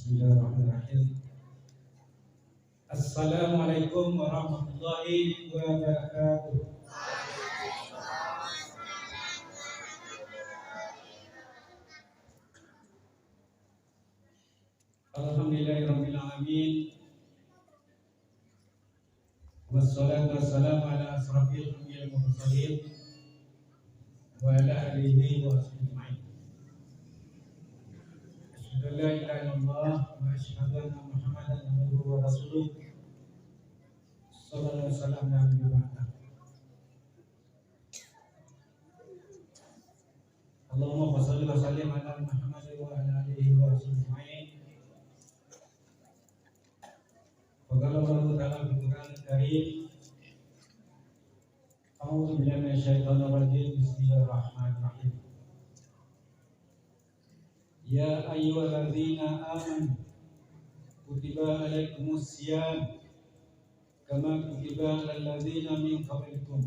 Bismillahirrahmanirrahim. Assalamualaikum warahmatullahi wabarakatuh. Alhamdulillahirabbil alamin. Wassalatu wassalamu ala asrafil anbiya'i wal mursalin wa ala alihi wa sahbihi ajma'in. Asyhadu an la ilaha illallah wa asyhadu anna Muhammadan abduhu wa rasuluh. Sallallahu alaihi wasallam dan ba'da. Allahumma shalli wa sallim ala Muhammad wa ala alihi wa sahbihi ajma'in. Qala Allah ta'ala fil Qur'anil Karim. A'udzu billahi minasyaitonir rajim. Bismillahirrahmanirrahim. Ya ayyuhalladzina amanu kutiba alaikumus syiyam kama kutiba alal ladzina min qablikum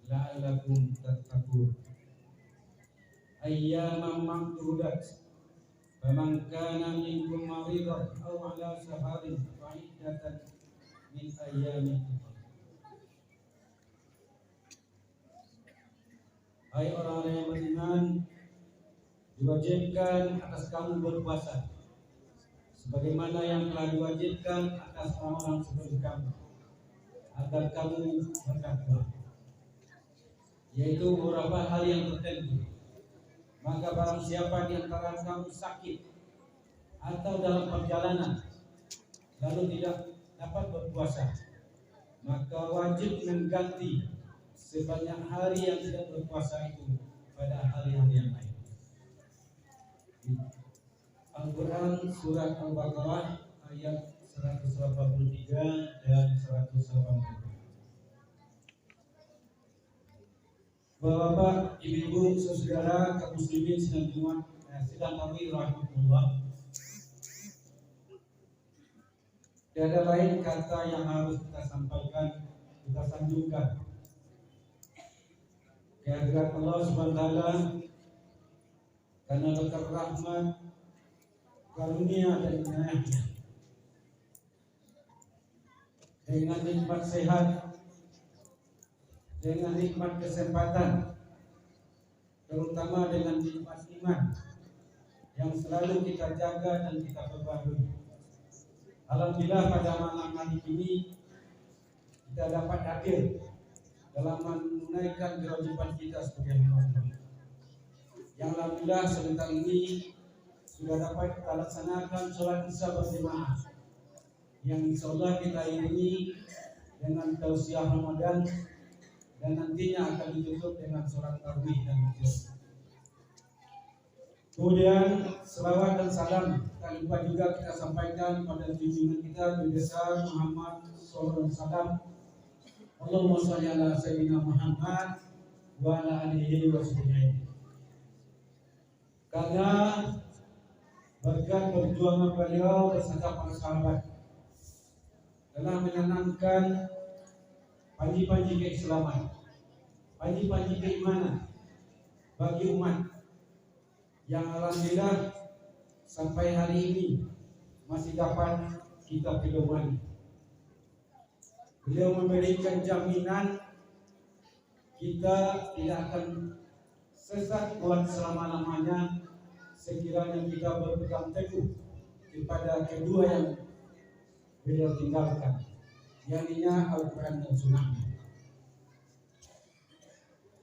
la'allakum tattaqun. Ayyaman ma'dudat faman kana minkum maridan aw ala safarin fa iddatan min ayyamin ukhra. Hai orang-orang yang beriman, diwajibkan atas kamu berpuasa sebagaimana yang telah diwajibkan atas orang-orang sebelum kamu, agar kamu bertakwa, yaitu beberapa hari yang tertentu. Maka barang siapa di antara kamu sakit atau dalam perjalanan lalu tidak dapat berpuasa, maka wajib mengganti sebanyak hari yang tidak berpuasa itu pada hari-hari yang lain. Al-Quran Surat Al-Baqarah ayat 183 dan 180. Bapak, ibu-ibu, saudara, kaum muslimin sidang kami rahmatullah. Tiada lain kata yang harus kita sampaikan, kita sanjungkan kehadirat Allah Subhanahu wa taala karena berkat rahmat, karunia dan inayahnya, dengan nikmat sehat, dengan nikmat kesempatan, terutama dengan nikmat iman yang selalu kita jaga dan kita perbaharui. Alhamdulillah pada malam hari ini kita dapat hadir dalam menunaikan kewajiban kita sebagai hamba. Yang alhamdulillah sebentar ini sudah dapat kita laksanakan sholat isya berjamaah yang insyaallah kita iringi dengan tausiah Ramadan dan nantinya akan ditutup dengan sholat tarawih dan witir. Kemudian selawat dan salam tak lupa juga kita sampaikan pada junjungan kita Nabi besar Muhammad sallallahu alaihi wasallam. Allahumma shalli ala sayyidina Muhammad wa ala alihi wa sahbihi. Karena berkat perjuangan beliau bersama para sahabat telah menanamkan panji-panji keislaman, panji-panji keimanan bagi umat yang alhamdulillah sampai hari ini masih dapat kita pedomani. Beliau memberikan jaminan kita tidak akan sesat buat selama-lamanya sekiranya kita berpegang teguh kepada kedua yang beliau tinggalkan, yakni Al-Quran dan Sunnah.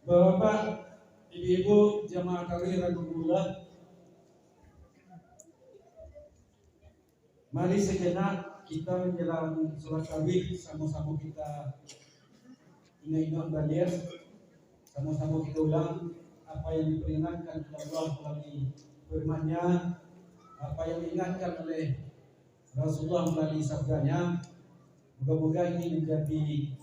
Bapak, ibu-ibu, jamaah tarawih rahimahullah, mari sejenak kita menjelang sholat tarawih sama-sama kita ingat badir, sama-sama kita ulang apa yang diperingatkan oleh Allah melalui firman-Nya, apa yang diingatkan oleh Rasulullah melalui sabdanya. Moga-moga ini menjadi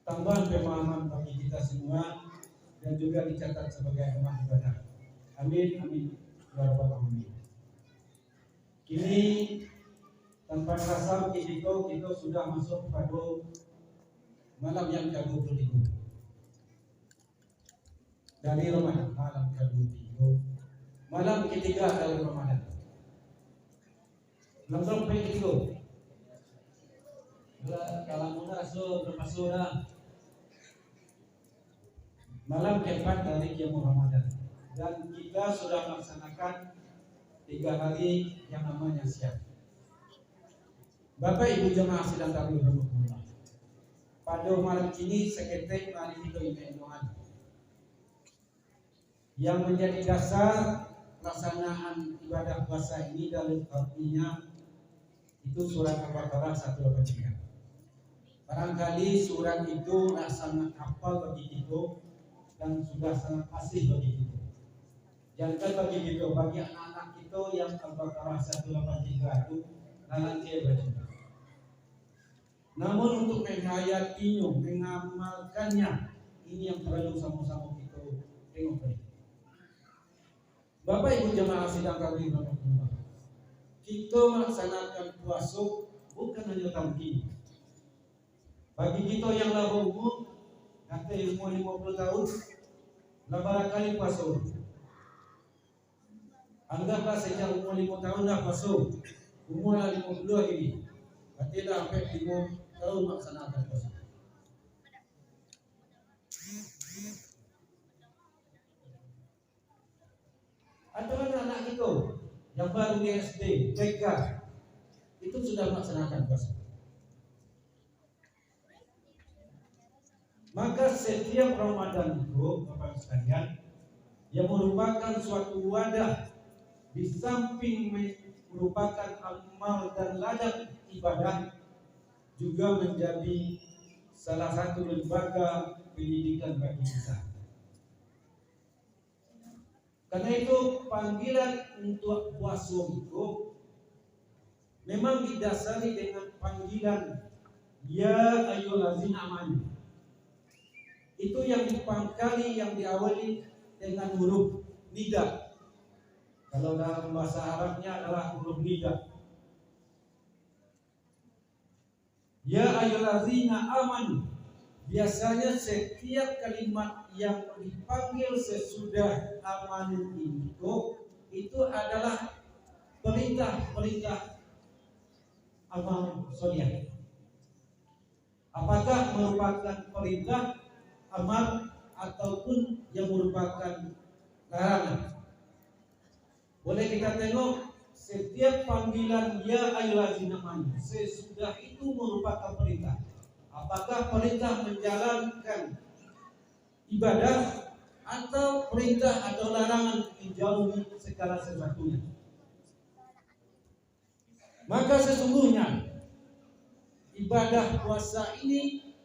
tambahan pemahaman bagi kita semua dan juga dicatat sebagai amal ibadah. Amin amin ya rabbal alamin. Kini tanpa terasa kita sudah masuk pada malam yang ke-23 dari Ramadan, malam ke-23, malam ketiga dari Ramadan. Langsung pergi itu. Kalau muda berpasura malam keempat dari Qiyamul Ramadan, dan kita sudah melaksanakan 3 hari yang namanya siap. Bapak Ibu jemaah sidang tarawih rahmatullah. Pada malam ini seketik mari kita doa yang menjadi dasar pelaksanaan ibadah puasa ini dalam artinya itu surat Al-Baqarah 183. Barangkali surat itu sangat hafal bagi kita dan sudah sangat asing bagi kita. Jangan bagi kita, bagi anak-anak kita yang Al-Baqarah 183 itu nanti baca. Namun untuk menghayatinya, mengamalkannya, ini yang perlu sama-sama kita tengok. Bapak Ibu jemaah sidang tarawih rahmatullah. Kita melaksanakan puasa bukan hanya tamkin. Bagi kita yang lah umur, nanti umur 50 tahun, lah barangkali puasa. Anggaplah sejak umur 5 tahun dah puasa, umur 50 ini, berarti dah sampai 5 tahun melaksanakan puasa. Ada anak-anak kita yang baru di SD, TK, itu sudah melaksanakan puasa. Maka setiap Ramadan itu, Bapak sekalian, yang merupakan suatu wadah di samping merupakan amal dan ladang ibadah, juga menjadi salah satu lembaga pendidikan bagi kita. Karena itu panggilan untuk puasa itu memang didasari dengan panggilan ya ayyuhallazina amanu. Itu yang dipangkali, yang diawali dengan huruf nida. Kalau dalam bahasa Arabnya adalah huruf nida. Ya ayyuhallazina amanu. Biasanya setiap kalimat yang dipanggil sesudah amanu itu adalah perintah amal soleh. Apakah merupakan perintah amal ataupun yang merupakan larangan? Boleh kita tengok setiap panggilan ya ayyuhallazina amanu sesudah itu merupakan perintah. Apakah perintah menjalankan ibadah atau perintah atau larangan menjauhi segala sesuatunya? Maka sesungguhnya ibadah puasa ini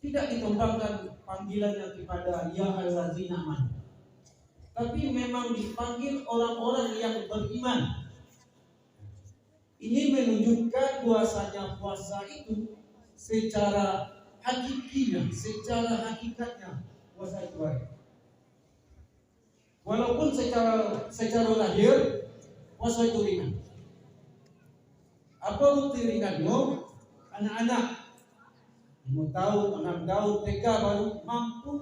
tidak dikembangkan panggilannya kepada ya ayyuhallazina amanu, tapi memang dipanggil orang-orang yang beriman. Ini menunjukkan bahwasanya puasa itu secara hakikinya, secara hakikatnya puasa itu baik. Walaupun secara lahir puasa itu ringan. Apa bukti ringannya? Anak-anak 5 tahun, 6 tahun, TK baru mampu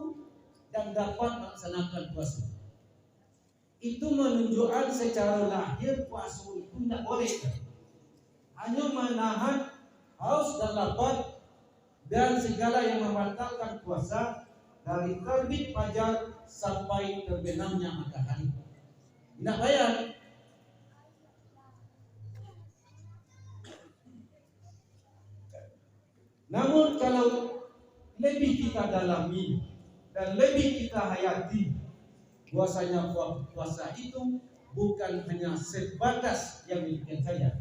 dan dapat melaksanakan puasa. Itu menunjukkan secara lahir puasa itu tidak boleh. Hanya menahan haus dan lapar dan segala yang membatalkan puasa dari terbit fajar sampai terbenamnya matahari. Tidak bayar. Namun kalau lebih kita dalami dan lebih kita hayati, bahwasanya puasa itu bukan hanya sebatas yang demikian saja.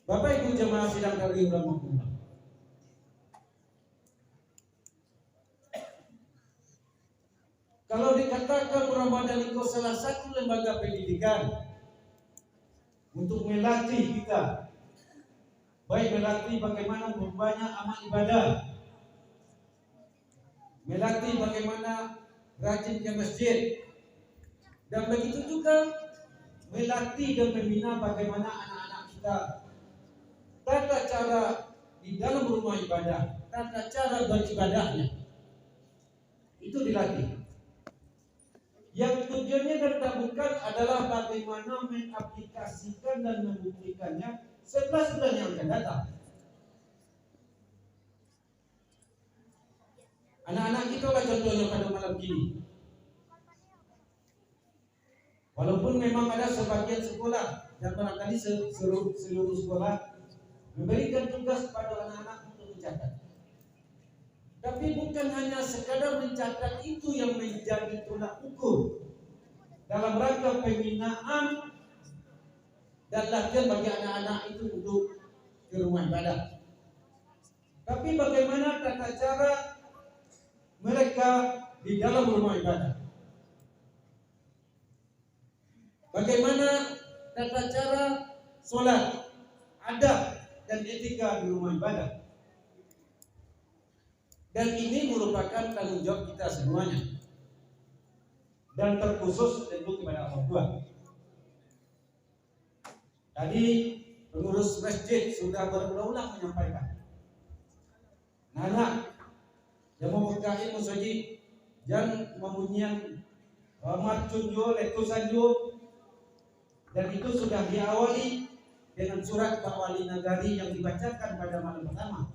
Bapak Ibu jemaah sidang tarawih rahmatullah. Kalau dikatakan Ramadan itu salah satu lembaga pendidikan untuk melatih kita, baik melatih bagaimana membanyak amal ibadah, melatih bagaimana rajin ke masjid, dan begitu juga melatih dan membina bagaimana anak-anak kita tata cara di dalam rumah ibadah, tata cara beribadahnya. Itu Itu dilatih. Yang tujuannya dan tak bukan adalah bagaimana mengaplikasikan dan membuktikannya setelah bulan yang akan datang. Anak-anak kita lah contohnya pada malam ini. Walaupun memang ada sebagian sekolah dan barangkali seluruh sekolah memberikan tugas kepada anak-anak untuk mencatat. Tapi bukan hanya sekadar mencatat itu yang menjadi tolak ukur dalam rangka pembinaan dan latihan bagi anak-anak itu untuk ke rumah ibadah. Tapi bagaimana tata cara mereka di dalam rumah ibadah? Bagaimana tata cara sholat, adab dan etika di rumah ibadah? Dan ini merupakan tanggung jawab kita semuanya. Dan terkhusus tentu kepada orang tua. Tadi pengurus masjid sudah berulang-ulang menyampaikan, anak yang membuka ilmu suci dan membunyikan marcun jo, letusan jo, dan itu sudah diawali dengan surat Pak Wali Nagari yang dibacakan pada malam pertama.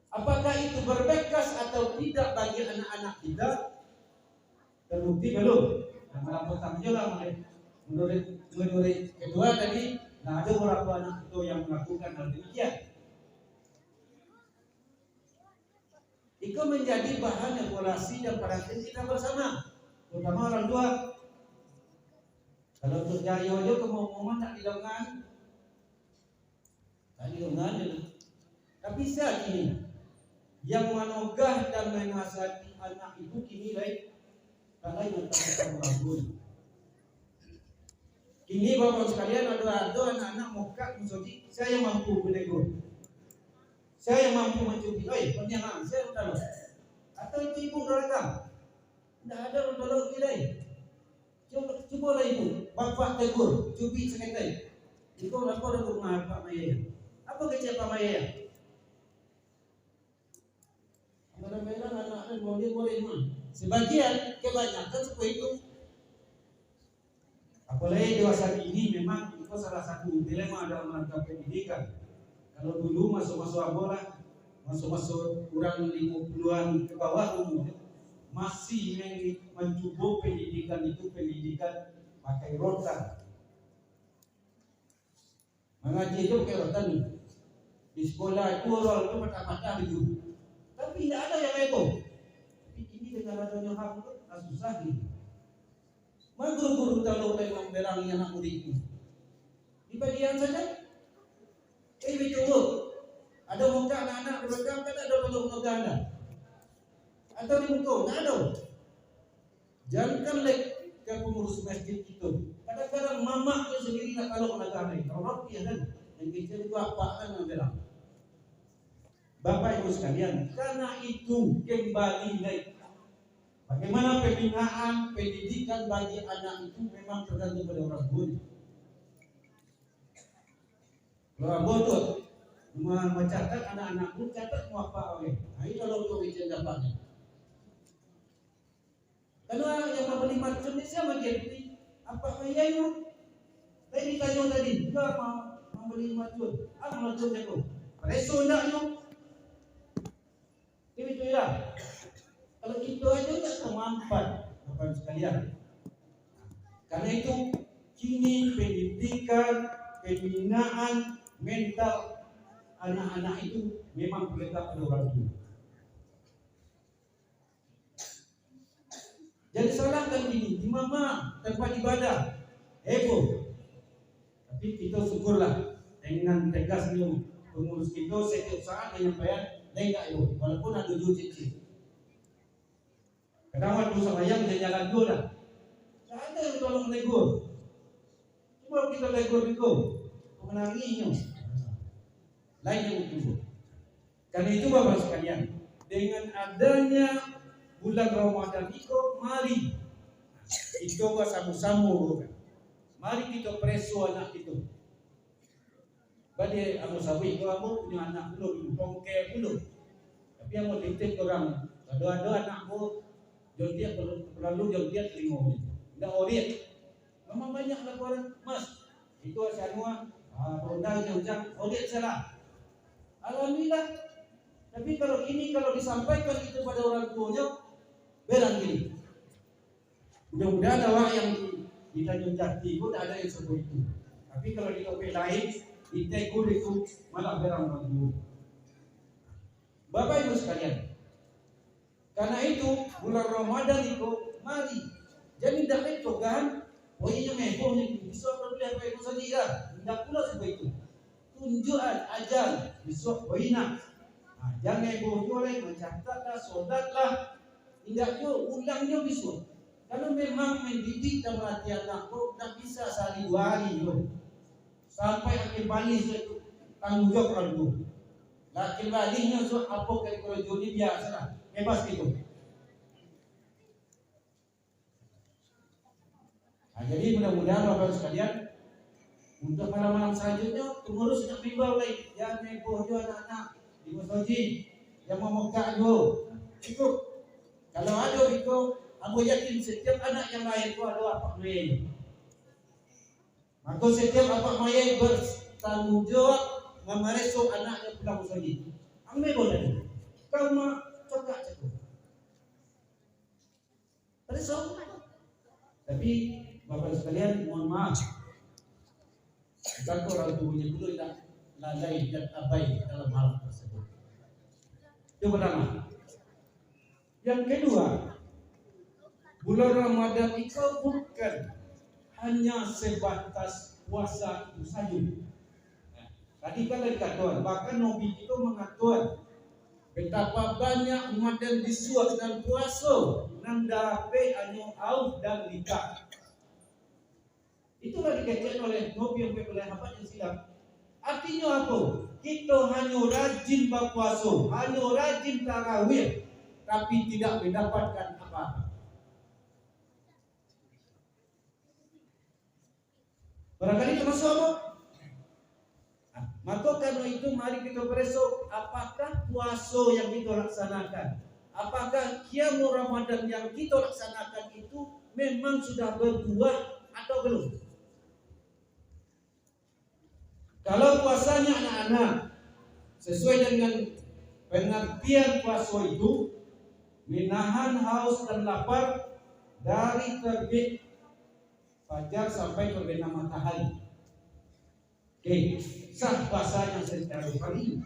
Apakah itu berbekas atau tidak bagi anak-anak kita? Terbukti belum. Nah, malam pertama juga menurut kedua tadi, nah ada beberapa anak itu yang melakukan hal demikian. Itu menjadi bahan evaluasi dan perhatian kita bersama, terutama orang tua. Kalau untuk jaya aja kemauan tak didongan, tapi saya kini yang menogah dan menasihati anak itu kini baik kalau yang tak beragam. Kini bapak sekalian ada anak-anak muka musuhi, saya mampu menegur, saya mampu mencuci, penyangan saya udah loh. Atau itu ibu dorong, tidak ada dorong kita. Coba lah ibu, bapak tegur, cubi seketai. Itu lapor ke rumah Pak Maya. Apa kerja Pak Maya? Kadang-kadang anak-anak boleh sebagian, kebanyakan seperti itu. Apalagi dewasa ini memang itu salah satu dilema dalam rangka pendidikan. Kalau dulu masuk-masuk abolah, masuk-masuk kurang 50-an ke bawah umur, masih mencoba pendidikan itu pendidikan pakai rotan. Mengaji itu pakai rotan. Di sekolah itu orang itu patah-patah gitu. Tapi tidak ada yang itu. Tapi ini dengan adanya hak itu susah gitu. Mana guru-guru kalau memang berangi anak muridku di bagian saja. Betul. Ada muka anak-anak di belakang kan ada tolong negara. Atau di muka tidak ada. Jangankan ke pengurus masjid itu. Kadang-kadang mamaknya sendiri tak kalau negara ini. Orang dia kan yang kita juga apa kan yang bilang. Bapak Ibu sekalian, karena itu kembali lagi. Bagaimana pembinaan pendidikan bagi anak itu memang tergantung pada orang tua. Orang bodoh mencatat anak-anakku catat mau apa oleh. Nah itu kalau untuk izin dapatnya. Karena yang membeli macam ni siapa dia beli? Apa kaya itu? Tadi tanya tadi, juga mau beli macam. Apa macamnya tu? Reso nak tu? Itu ya. Kalau itu aja tak termampat, Bapak sekalian. Karena itu kini pendidikan, pembinaan mental anak-anak itu memang terletak pada orang tua. Jadi salahkan ini di mama tempat ibadah, heboh. Tapi kita syukurlah dengan tegas ini pengurus kita setiap saat menyampaikan enggak itu, walaupun ada cuci. Kadang waktu saya bisa jalan dulu dah. Tak ada yang tolong menegur. Cuma kita tegur itu, menanginya. Lain yang itu. Karena itu Bapak sekalian, dengan adanya bulan Ramadan itu, mari kita bersama-sama. Mari kita preso anak itu. Bade amo sawi ko amo punya anak belum tongke belum. Tapi amo titip orang Ada anakku jontiak perlu jontiak lingkungan. Enggak oriet. Memang banyak laporan, Mas. Itu semua produk yang oriet salah. Alhamdulillah. Tapi kalau disampaikan itu pada orang tuanya, berang gini. Mudah-mudahan awak yang di Tanjung Jati pun ada yang seperti itu. Tapi kalau di topik lain, di Tegur itu malah berang orang. Bapak Ibu sekalian, karena itu bulan Ramadan itu mari. Jadi tidak itu kan, pokoknya meboh ni besok berbeli apa itu saja ya. Tidak pula seperti itu. Tunjukan ajar besok boina. Jangan meboh oleh mencatatlah, sodatlah. Tidak yo ulangnya besok. Kalau memang mendidik dan melatih anak kau tak bisa sehari 2 hari yo. Sampai akhir balik itu tanggung jawab kamu. Akhir baliknya so apa kalau joni biasa lah. Bebas itu. Jadi mudah-mudahan Bapak sekalian untuk malam-malam selanjutnya pengurus nak bimbau lagi yang meboh jo anak-anak di masjid yang mau Mekah jo. Itu kalau ada itu aku yakin setiap anak yang lahir itu ada apa mayai. Maka setiap apa mayai bertanggung jawab memeresok anaknya pulang masjid. Ambil boleh. Kau mak cakap cakap. Peresok. Tapi Bapak sekalian mohon maaf. Jika orang tuanya dulu tidak lalai dan abai dalam hal tersebut. Itu pertama. Yang kedua, bulan Ramadan itu bukan hanya sebatas puasa itu saja. Tadi kan dikatakan, bahkan Nabi itu mengatur betapa banyak umat dan disuat dan puasa nandape anu auf dan nikah. Itulah dikaitkan oleh Nabi yang oleh hamba yang silap. Artinya apa? Kita hanya rajin berpuasa, hanya rajin tarawih, tapi tidak mendapatkan apa-apa. Barangkali termasuk apa? Maka karena itu mari kita beresok, apakah puasa yang kita laksanakan, apakah qiyam Ramadan yang kita laksanakan itu memang sudah berbuah atau belum? Kalau puasanya anak-anak sesuai dengan pengertian puasa itu menahan haus dan lapar dari terbit fajar sampai terbenam matahari. Oke, sah puasanya secara hari.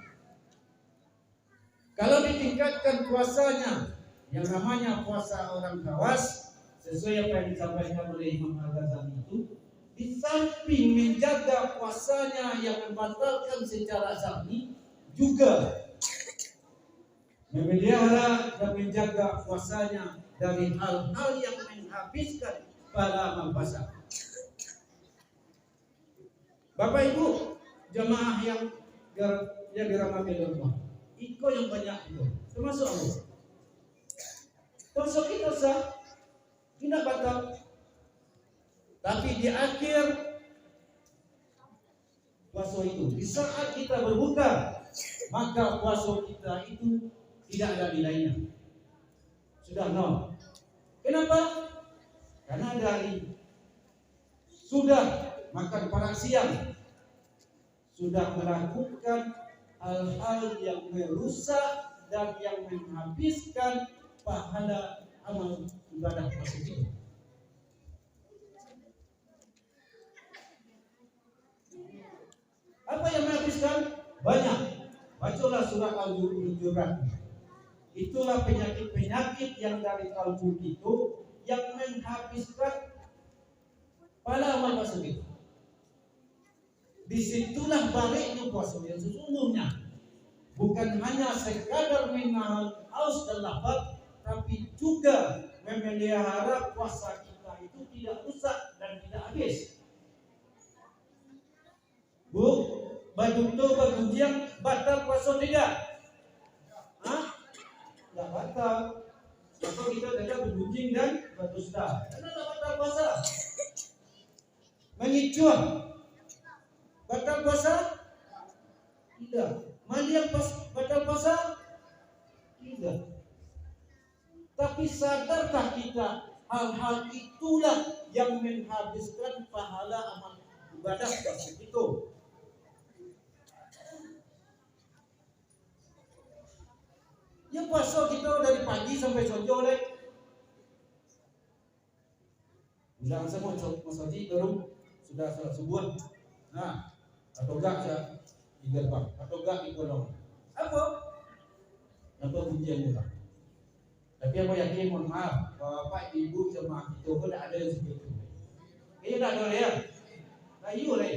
Kalau ditingkatkan puasanya yang namanya puasa orang Khawas sesuai apa yang disampaikan oleh Imam Al-Ghazali itu, di samping menjaga puasanya yang membatalkan secara syar'i, juga memelihara dan menjaga puasanya dari hal-hal yang menghabiskan pada amal puasa. Bapak Ibu jemaah yang dirahmati Allah, iko yang banyak itu termasuk Allah. Puasa kita sah, tidak batal. Tapi di akhir puasa itu, di saat kita berbuka, maka puasa kita itu tidak ada nilainya. Sudah nol. Kenapa? Karena dari sudah makan pada siang, sudah melakukan hal-hal yang merusak dan yang menghabiskan pahala amal ibadah puasa itu. Apa yang menghabiskan? Banyak. Bacalah surat Al-Hujurat. Itulah penyakit-penyakit yang dari kalbu itu yang menghabiskan pada amal tersebut. Disitulah baliknya puasa yang sesungguhnya. Bukan hanya sekadar menahan haus dan lapar, tapi juga memelihara puasa kita itu tidak rusak dan tidak habis. Bu, baju yang batal puasa tidak? Hah? Tidak batal. Maka kita tidak bergunjing dan berdusta. Karena tidak batal puasa. Mengicuan batal puasa? Tidak. Mandi yang batal puasa? Tidak. Tapi sadarkah kita hal-hal itulah yang menghabiskan pahala amal ibadah puasa itu? Ya puasa kita dari pagi sampai sore leh. Udah semua masjid baru sudah salat subuh. Nah, atau enggak saya tinggal bang, atau enggak di kolong. Apa ujiannya bang? Tapi aku yakin, mohon maaf, bapak ibu jemaah kita pun ada yang seperti itu. Ini tak ada ya, nah iya lah.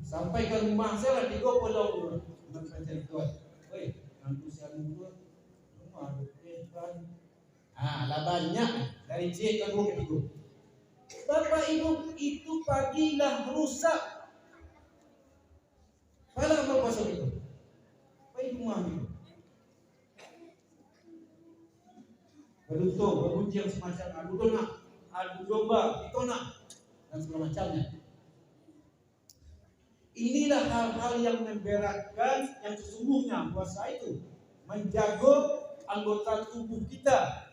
Sampai ke rumah saya lah 30 mencari Tuhan. Woi, nanti saya lupa rumah depan. Lah banyak dari C ke 2 ke 3. Bapak ibu itu pagilah rusak. Malah mau pasal itu. Bapak ibu mah itu. Beruntung, beruji yang semacam adu domba, dan segala macamnya. Inilah hal-hal yang memberatkan yang sesungguhnya puasa itu menjaga anggota tubuh kita.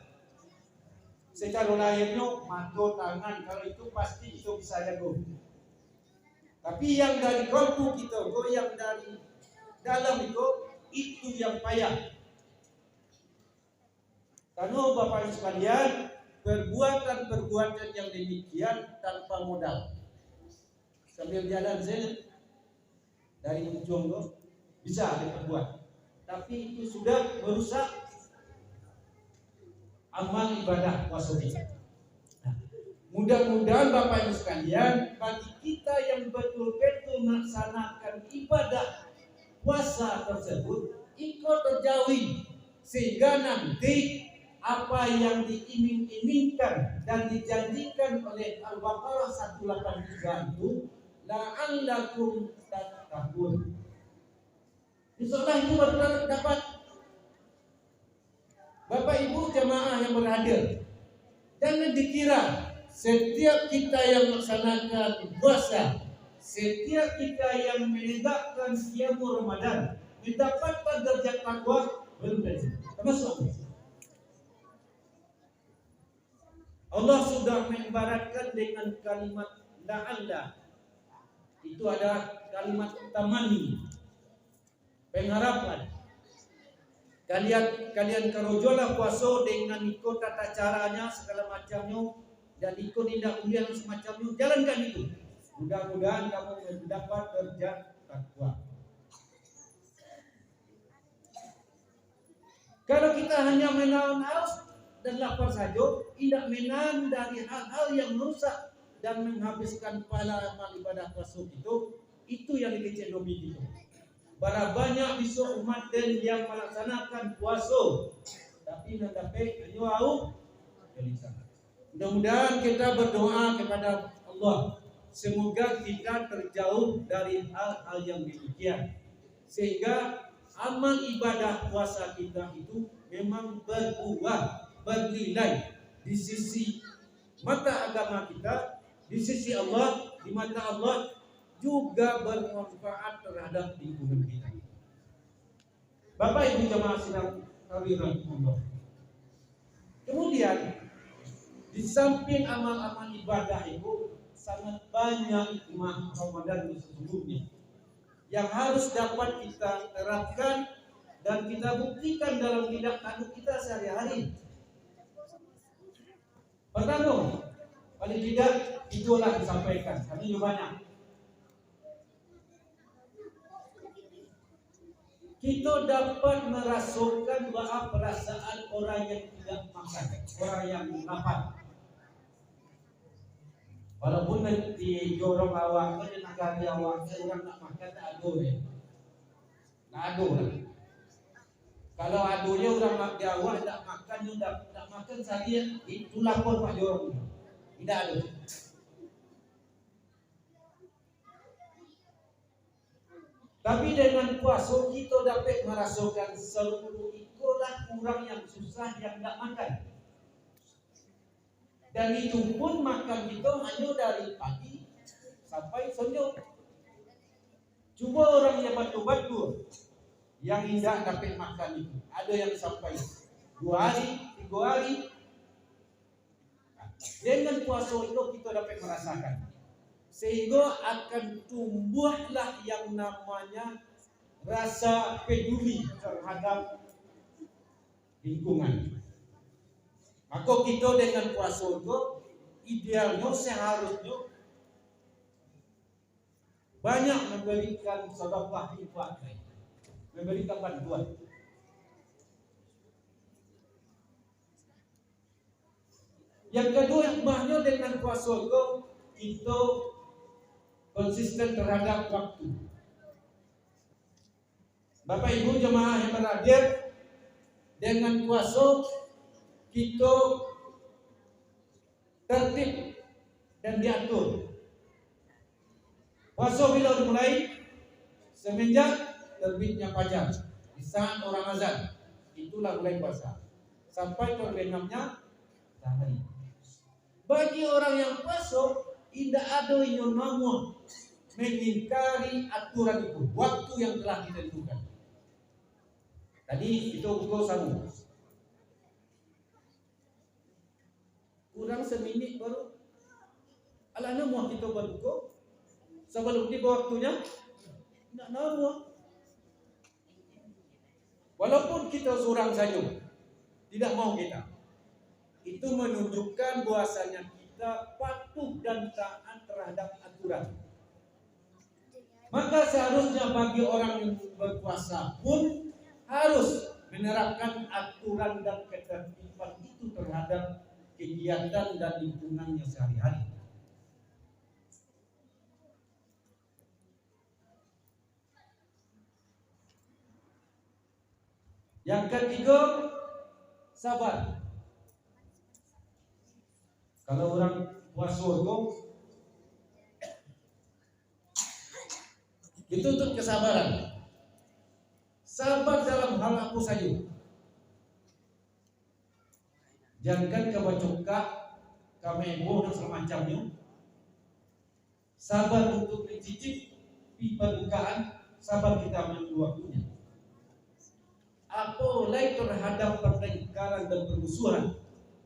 Secara lahirnya mata, tangan, kalau itu pasti itu bisa jaga. Tapi yang dari kalbu kita, yang dari dalam itu yang payah. Karena Bapak Ibu sekalian, perbuatan-perbuatan yang demikian tanpa modal. Sambil jalan saya dari ujung bisa diperbuat, tapi itu sudah merusak amal ibadah puasa kita. Mudah-mudahan Bapak Ibu sekalian, bagi kita yang betul-betul melaksanakan ibadah puasa tersebut, ikut terjauhi sehingga nanti apa yang diiming-imingkan dan dijanjikan oleh Al-Baqarah 183 itu la'allakum tattaqun. Insyaallah itu baru dapat. Bapak Ibu jamaah yang berhadir, jangan dikira setiap kita yang melaksanakan puasa, setiap kita yang menegakkan siam Ramadan mendapatkan derajat takwa, belum tentu. Termasuk Allah sudah mengibaratkan dengan kalimat la'alla. Itu ada kalimat tamani, pengharapan. Kalian karojolah puasa dengan ikut tata caranya segala macamnya dan ikut tindak mulia semacamnya. Jalankan itu. Mudah-mudahan kamu mendapat derajat takwa. Kalau kita hanya menahan haus dan lapar saja, tidak menahan dari hal-hal yang merusak dan menghabiskan pahala amal ibadah puasa itu yang dikecil domi itu. Bara banyak besok umat dan yang melaksanakan puasa, tapi mendapat hanya au gelisah. Mudah-mudahan kita berdoa kepada Allah, semoga kita terjauh dari hal-hal yang demikian, sehingga amal ibadah puasa kita itu memang berbuah, bernilai di sisi mata agama kita, di sisi Allah, di mata Allah juga bermanfaat terhadap lingkungan kita. Bapak Ibu jamaah sidang Allah. Kemudian di samping amal-amal ibadah itu sangat banyak hikmah Ramadan sesungguhnya yang harus dapat kita terapkan dan kita buktikan dalam tindak tanduk kita sehari-hari. Pertama, paling tidak itulah disampaikan. Kami juga banyak. Kita dapat merasakan bahwa perasaan orang yang tidak makan, orang yang lapar. Walaupun di jorong awak, di negara awak, orang nak makan tak ada ya. Tak ada lah. Kalau adunya orang nak di awak tak makan, tak makan saja, itu lapor pak jorong. Tidak ada. Tapi dengan puasa kita dapat merasakan seluruh itulah orang yang susah yang tak makan. Dan itu pun makan kita hanya dari pagi sampai sore. Coba orang yang batu-batu yang tidak dapat makan itu. Ada yang sampai 2 hari, 3 hari. Dengan puasa itu kita dapat merasakan, sehingga akan tumbuhlah yang namanya rasa peduli terhadap lingkungan. Maka kita dengan puasa itu idealnya seharusnya banyak memberikan sedekah infak, memberikan bantuan. Yang kedua, maknanya dengan puasa itu kita konsisten terhadap waktu. Bapak Ibu jemaah yang berhadir, dengan puasa kita tertib dan diatur. Puasa bila dimulai semenjak terbitnya fajar, di saat orang azan, itulah mulai puasa sampai terbenamnya matahari. Bagi orang yang puasa, tidak ada yang namanya mengingkari aturan itu, waktu yang telah ditentukan. Tadi itu pukul 1. Kurang seminit baru. Alana mau kita berbuka sebelum tiba waktunya, tidak nama. Walaupun kita seorang saja, tidak mau kita. Itu menunjukkan bahwasanya kita patuh dan taat terhadap aturan. Maka seharusnya bagi orang yang berpuasa pun harus menerapkan aturan dan ketertiban itu terhadap kegiatan dan lingkungannya sehari-hari. Yang ketiga, sabar. Kalau orang puasa itu untuk kesabaran. Sabar dalam hal apa saja. Jangan kebacokak, kamebo dan semacamnya. Sabar untuk mencicip perbukaan, sabar kita menunggu waktunya. Apalagi terhadap pertengkaran dan permusuhan,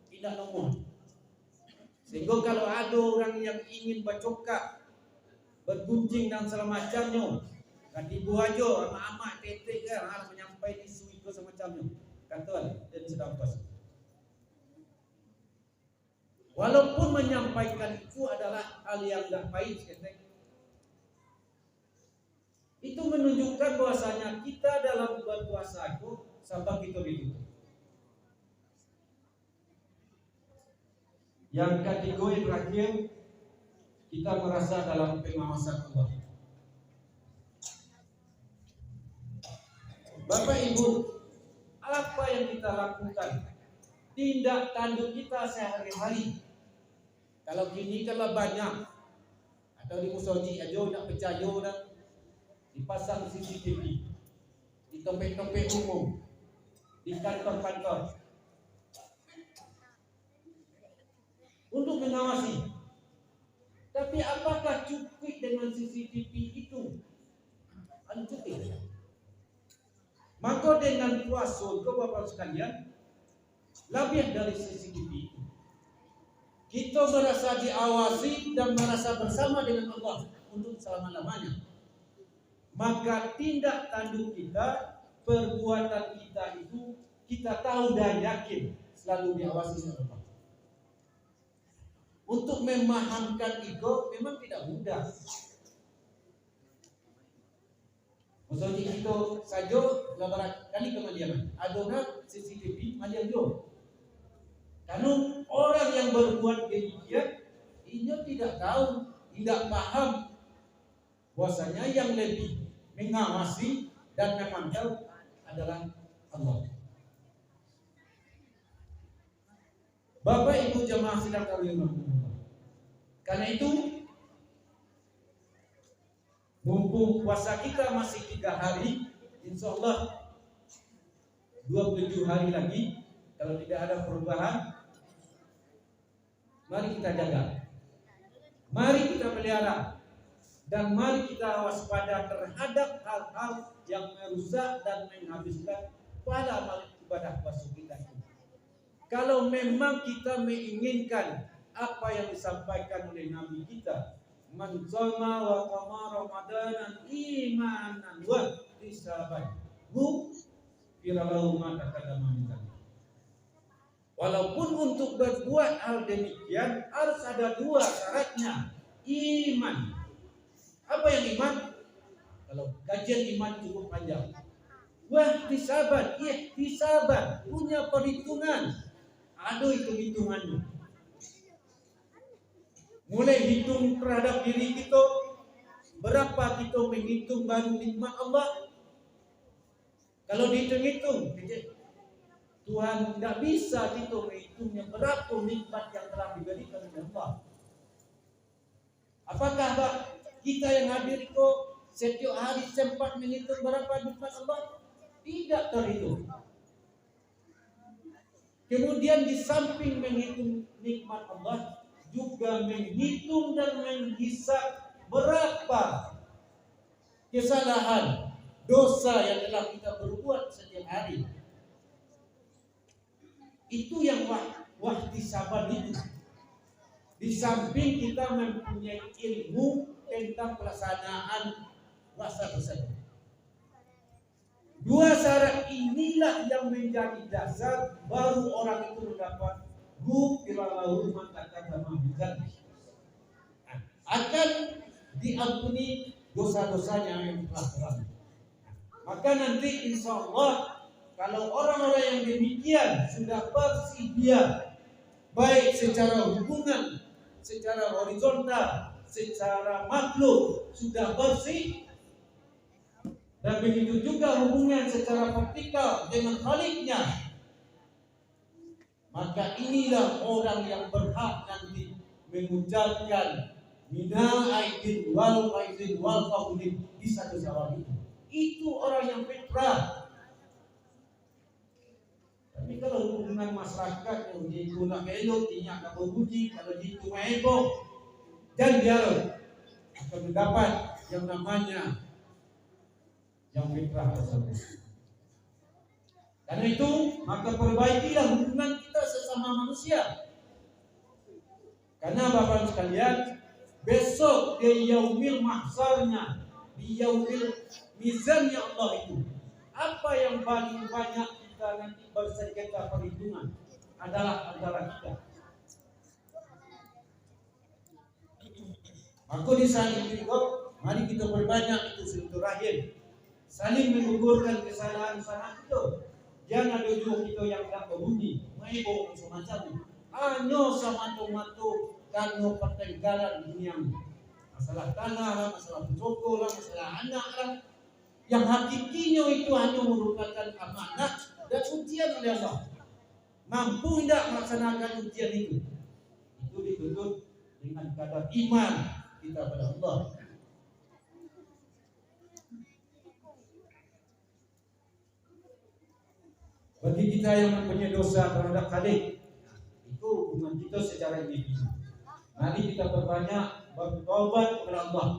tidak nomor. Sehingga kalau ada orang yang ingin bacokak, bergunjing dan semacamnya, katibu aja, amak-amak tetek kan, harus menyampaikan isu itu semacamnya. Kata dan sedang puasa. Walaupun menyampaikan itu adalah hal yang tidak baik, itu menunjukkan bahwasanya kita dalam berpuasa itu sabar kita ditutup. Yang kategori terakhir, kita merasa dalam pengawasan Allah. Bapak Ibu, apa yang kita lakukan, tindak tanduk kita sehari-hari. Kalau kini kalau banyak, atau di musoji aja nak percaya dan dipasang CCTV di tempat-tempat umum, di kantor-kantor, untuk mengawasi. Tapi apakah cukup dengan CCTV itu? Cukup. Maka dengan puasa, Bapak sekalian, lebih dari CCTV itu, kita merasa diawasi dan merasa bersama dengan Allah untuk selama-lamanya. Maka tindak tanduk kita, perbuatan kita itu, kita tahu dan yakin selalu diawasi oleh Allah. Untuk memahamkan ego memang tidak mudah. Misalnya kita saja beberapa kali kemadiaman, ada CCTV madiam jo. Karena orang yang berbuat demikian, ini tidak tahu, tidak paham bahwasanya yang lebih mengawasi dan memantau adalah Allah. Bapak Ibu jemaah sidang kawin. Karena itu, mumpung puasa kita masih 3 hari, insya Allah 27 hari lagi, kalau tidak ada perubahan, mari kita jaga, mari kita pelihara Dan mari kita waspada terhadap hal-hal yang merusak dan menghabiskan pada amal ibadah puasa kita itu. Kalau memang kita menginginkan apa yang disampaikan oleh Nabi kita, man shoma wa qama ramadanan imanan wa ihtisaban firalahu ma taqaddama min dzalik. Walaupun untuk berbuat hal demikian harus ada dua syaratnya. Iman. Apa yang iman? Kalau kajian iman cukup panjang. Ihtisaban, punya perhitungan. Ada hitung-hitungannya. Mulai hitung terhadap diri kita, berapa kita menghitung baru nikmat Allah. Kalau dihitung-hitung, Tuhan tidak bisa kita menghitungnya berapa nikmat yang telah diberikan oleh Allah. Apakah kita yang hadir itu setiap hari sempat menghitung berapa nikmat Allah? Tidak terhitung. Kemudian di samping menghitung nikmat Allah, juga menghitung dan menghisap berapa kesalahan, dosa yang telah kita berbuat setiap hari. Itu yang wahtisaban itu. Di samping kita mempunyai ilmu tentang pelaksanaan puasa tersebut. Dua syarat inilah yang menjadi dasar baru orang itu mendapat ghufirallahu ma taqaddama min dzanbi. Akan diampuni dosa-dosanya yang telah lalu. Maka nanti insya Allah kalau orang-orang yang demikian sudah bersih dia, baik secara hubungan, secara horizontal, secara makhluk sudah bersih, dan begitu juga hubungan secara vertikal dengan Khaliknya, maka inilah orang yang berhak nanti mengucapkan minal aidin wal faizin wal fadlin di satu jawab itu. Itu orang yang fitrah. Tapi kalau hubungan masyarakat yang jitu nak belok, tinyak nak berpuji, kalau jitu meheboh, dan dia akan mendapat yang namanya yang fitrah tersebut. Karena itu maka perbaikilah hubungan kita sesama manusia. Karena Bapak sekalian, besok di yaumil mahsyarnya, di yaumil mizannya Allah itu, apa yang paling banyak kita nanti bersengketa perhitungan adalah antara kita. Maka di saat itu, mari kita berbanyak itu silaturahim, saling menggugurkan kesalahan-kesalahan itu. Jangan ada juga kita yang tak berbunyi, maibo semacam itu. Hanya sama tomato karena pertengkaran dunia. Masalah tanah lah, masalah joko lah, masalah anak lah. Yang hakikinya itu hanya merupakan amanah dan ujian oleh Allah. Mampu tidak melaksanakan ujian itu? Itu dituntut dengan kadar iman kita pada Allah. Bagi kita yang mempunyai dosa terhadap Khalik, itu hubungan kita secara individu. Mari kita berbanyak bertobat kepada Allah.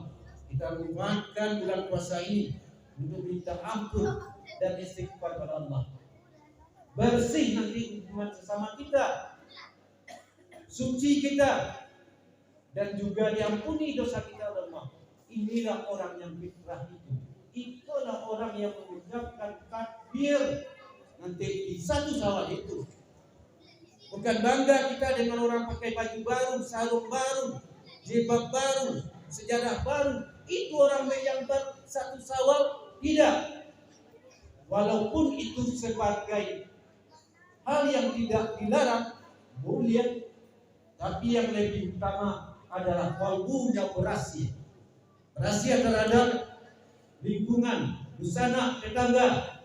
Kita memanfaatkan bulan puasa ini untuk minta ampun dan istighfar kepada Allah. Bersih nanti hubungan sesama kita, suci kita, dan juga diampuni dosa kita oleh Allah. Inilah orang yang fitrah itu. Itulah orang yang mengucapkan takbir nanti di satu sawal itu. Bukan bangga kita dengan orang pakai baju baru, sarung baru, jilbab baru, sejadah baru. Itu orang yang satu sawal, tidak. Walaupun itu sebagai hal yang tidak dilarang, boleh, tapi yang lebih utama adalah kalbunya berhasil. Berhasil terhadap lingkungan, busana, tetangga,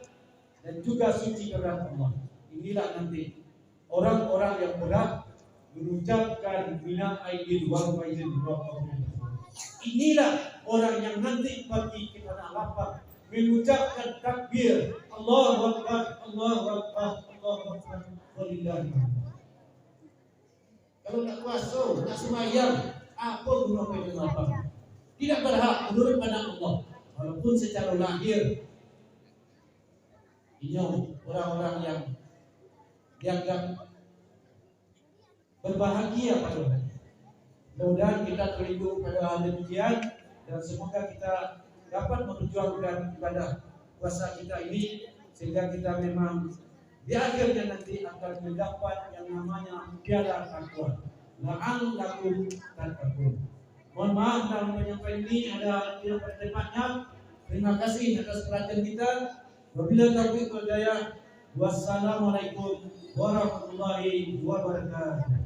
dan juga suci terhadap Allah. Inilah nanti orang-orang yang berat mengucapkan minal aidin wal faizin wal fadlin. Inilah orang yang nanti pergi ke tanah lapang mengucapkan takbir Allahu Akbar, Allahu Akbar, Allahu Akbar, walillahi. Kalau nak puasa, nak sembahyang, apa guna pergi lapang? tidak berhak menurut pada Allah, walaupun secara lahir ini orang-orang yang dianggap berbahagia pada hari. Mudah-mudahan kita terlindung pada hal demikian dan semoga kita dapat memperjuangkan ibadah puasa kita ini sehingga kita memang di akhirnya nanti akan mendapat yang namanya piala takwa. La'allakum tattaqun. Mohon maaf dalam penyampaian ini ada tidak pada tempatnya. Terima kasih atas perhatian kita. Wabillahi taufiq wal hidayah. Wassalamualaikum warahmatullahi wabarakatuh.